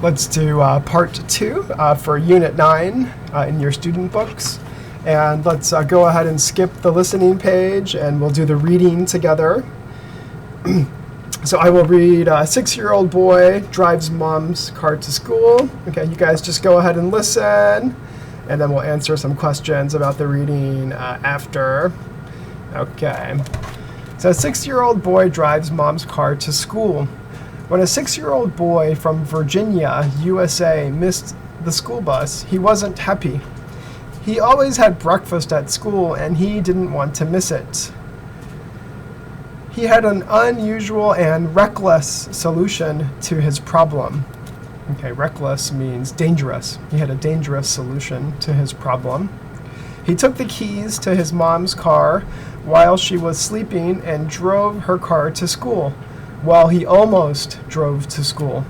Let's do part 2 for Unit 9 in your student books. And let's go ahead and skip the listening page, and we'll do the reading together. So I will read, a 6-year-old boy drives mom's car to school. Okay, you guys just go ahead and listen, and then we'll answer some questions about the reading after. Okay. So a 6-year-old boy drives mom's car to school. When a 6-year-old boy from Virginia, USA, missed the school bus, he wasn't happy. He always had breakfast at school, and he didn't want to miss it. He had an unusual and reckless solution to his problem. Okay, reckless means dangerous. He had a dangerous solution to his problem. He took the keys to his mom's car while she was sleeping and drove her car to school. While he almost drove to school.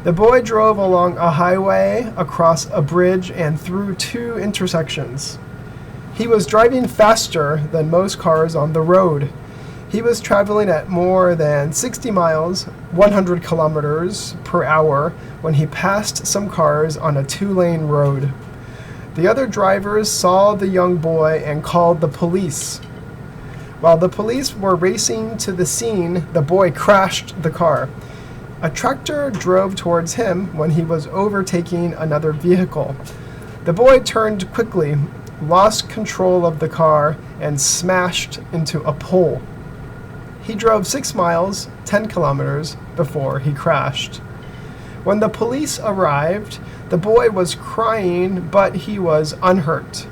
The boy drove along a highway, across a bridge, and through 2 intersections. He was driving faster than most cars on the road. He was traveling at more than 60 miles, 100 kilometers per hour, when he passed some cars on a 2-lane road. The other drivers saw the young boy and called the police. While the police were racing to the scene, the boy crashed the car. A tractor drove towards him when he was overtaking another vehicle. The boy turned quickly, lost control of the car, and smashed into a pole. He drove 6 miles, 10 kilometers, before he crashed. When the police arrived, the boy was crying, but he was unhurt.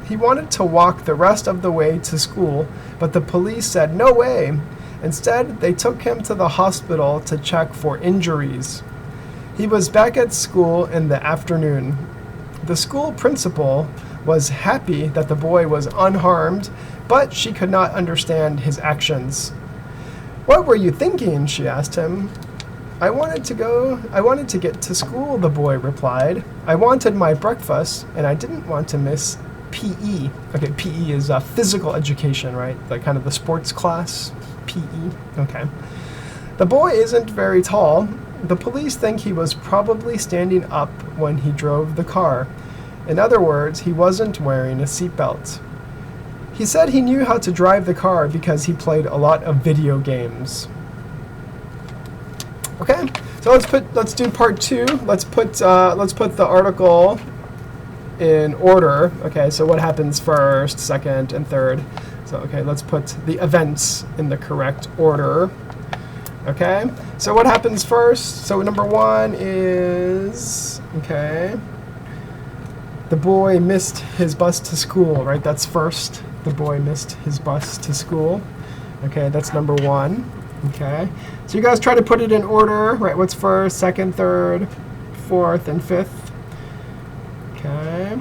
He wanted to walk the rest of the way to school, but the police said no way. Instead, they took him to the hospital to check for injuries. He was back at school in the afternoon. The school principal was happy that the boy was unharmed, but she could not understand his actions. "What were you thinking?" she asked him. I wanted to get to school," the boy replied. "I wanted my breakfast, and I didn't want to miss PE." Okay, PE is physical education, right? Like kind of the sports class, PE. Okay. The boy isn't very tall. The police think he was probably standing up when he drove the car. In other words, he wasn't wearing a seatbelt. He said he knew how to drive the car because he played a lot of video games. Okay, so let's do part 2. Let's put the article in order. Okay, so what happens first, second, and third. So, okay, let's put the events in the correct order. Okay, so what happens first? So number 1 is, okay, the boy missed his bus to school, right? That's first. The boy missed his bus to school. Okay, that's number 1. Okay, so you guys try to put it in order, right? What's first, second, third, fourth, and fifth? Okay.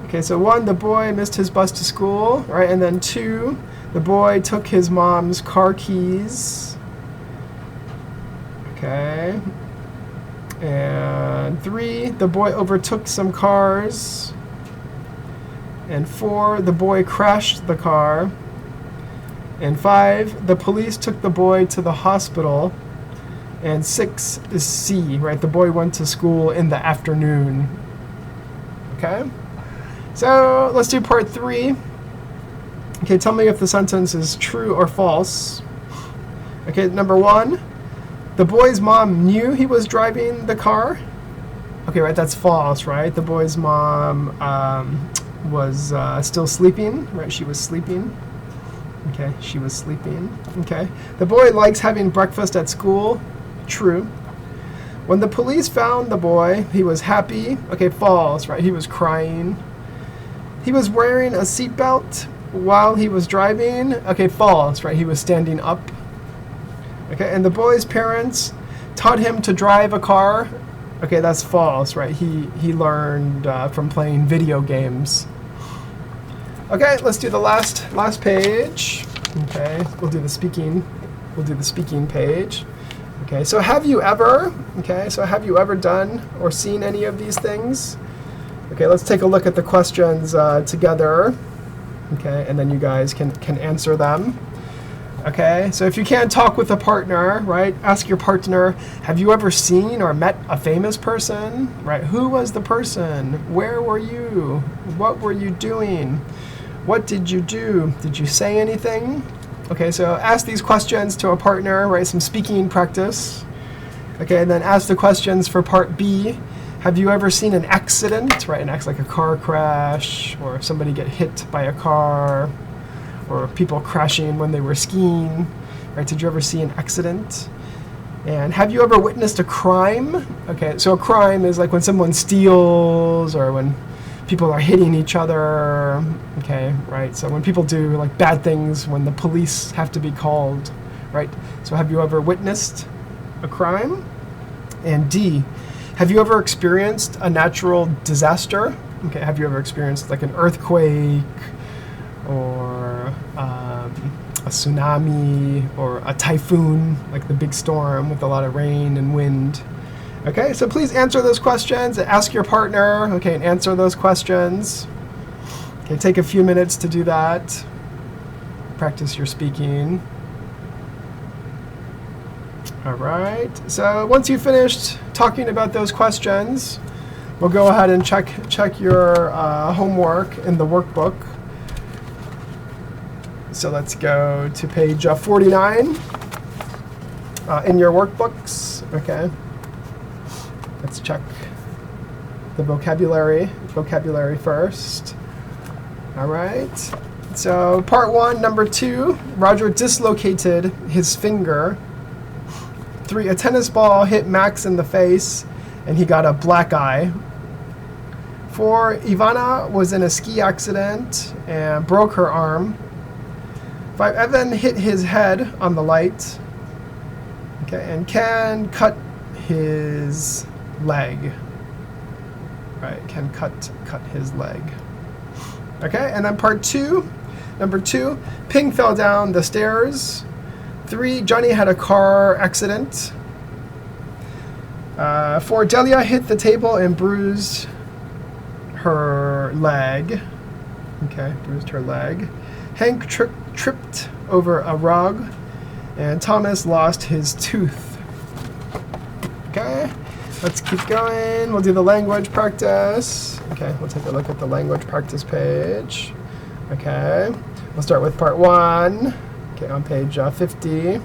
Okay, so 1, the boy missed his bus to school, right? And then 2, the boy took his mom's car keys. Okay. And 3, the boy overtook some cars. And 4, the boy crashed the car. And 5, the police took the boy to the hospital. And 6 is C, right? The boy went to school in the afternoon. Okay? So let's do part 3. Okay, tell me if the sentence is true or false. Okay, number 1, the boy's mom knew he was driving the car. Okay, right, that's false, right? The boy's mom was still sleeping, right? She was sleeping. Okay, she was sleeping. Okay. The boy likes having breakfast at school. True. When the police found the boy, he was happy. Okay, false, right? He was crying. He was wearing a seatbelt while he was driving. Okay, false, right? He was standing up. Okay, and the boy's parents taught him to drive a car. Okay, that's false, right? He learned from playing video games. Okay, let's do the last page. Okay, we'll do the speaking page. Okay, so have you ever done or seen any of these things? Okay, let's take a look at the questions together. Okay, and then you guys can answer them. Okay, so if you can't talk with a partner, right, ask your partner, have you ever seen or met a famous person? Right, who was the person? Where were you? What were you doing? What did you do? Did you say anything? Okay, so ask these questions to a partner, right, some speaking practice. Okay, and then ask the questions for part B. Have you ever seen an accident, right, an accident like a car crash, or somebody get hit by a car, or people crashing when they were skiing, right? Did you ever see an accident? And have you ever witnessed a crime? Okay, so a crime is like when someone steals or when people are hitting each other, okay, right? So when people do like bad things, when the police have to be called, right? So have you ever witnessed a crime? And D, have you ever experienced a natural disaster? Okay, have you ever experienced like an earthquake, or a tsunami, or a typhoon, like the big storm with a lot of rain and wind? Okay, so please answer those questions, ask your partner, okay, and answer those questions. Okay, take a few minutes to do that. Practice your speaking. All right, so once you've finished talking about those questions, we'll go ahead and check your homework in the workbook. So let's go to page 49 in your workbooks. Okay. Let's check the vocabulary first. All right. So part 1, number 2, Roger dislocated his finger. 3, a tennis ball hit Max in the face and he got a black eye. 4, Ivana was in a ski accident and broke her arm. 5, Evan hit his head on the light. Okay, and Ken cut his leg. Right, Ken cut his leg. Okay, and then part 2, number 2, Ping fell down the stairs. 3, Johnny had a car accident. 4, Delia hit the table and bruised her leg. Okay, bruised her leg. Hank tripped over a rug, and Thomas lost his tooth. Okay, let's keep going. We'll do the language practice. Okay, we'll take a look at the language practice page. Okay, we'll start with part 1. Okay, on page 50.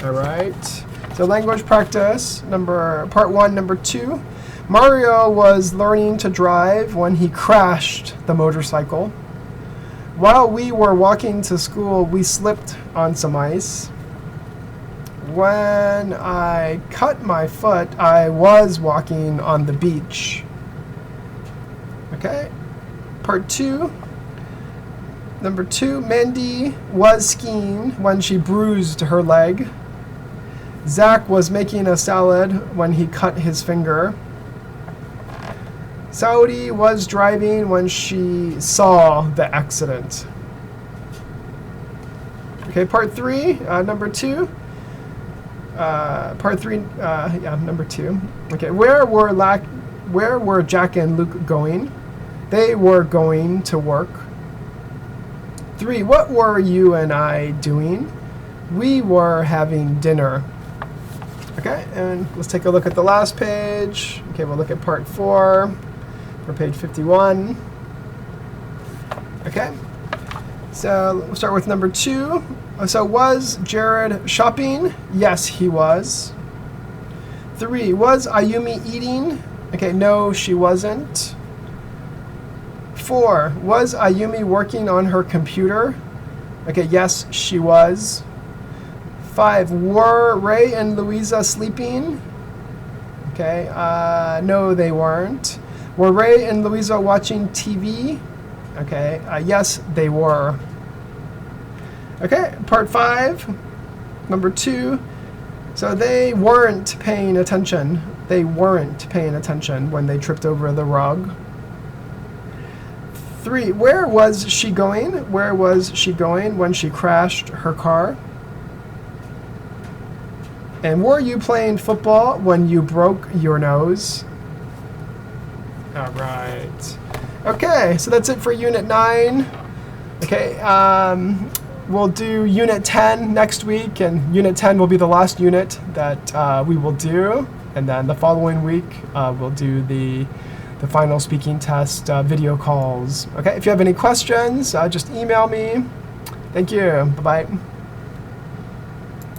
All right. So language practice, part 1, number 2. Mario was learning to drive when he crashed the motorcycle. While we were walking to school, we slipped on some ice. When I cut my foot, I was walking on the beach. Okay. Part 2. Number 2, Mandy was skiing when she bruised her leg. Zach was making a salad when he cut his finger. Saudi was driving when she saw the accident. Okay, part 3, number 2. Part 3, number 2. Okay, where were Jack and Luke going? They were going to work. 3, what were you and I doing? We were having dinner. Okay, and let's take a look at the last page. Okay, we'll look at part 4 for page 51. Okay, so we'll start with number 2. So was Jared shopping? Yes, he was. 3, was Ayumi eating? Okay, no, she wasn't. 4, was Ayumi working on her computer? Okay, yes, she was. 5, were Ray and Louisa sleeping? Okay, no, they weren't. Were Ray and Louisa watching TV? Okay, yes, they were. Okay, part 5, number 2. So they weren't paying attention. They weren't paying attention when they tripped over the rug. 3, where was she going? Where was she going when she crashed her car? And were you playing football when you broke your nose? All right. Okay, so that's it for Unit 9. Okay, we'll do Unit 10 next week, and Unit 10 will be the last unit that we will do. And then the following week, we'll do the final speaking test video calls. Okay, if you have any questions, just email me. Thank you. Bye-bye.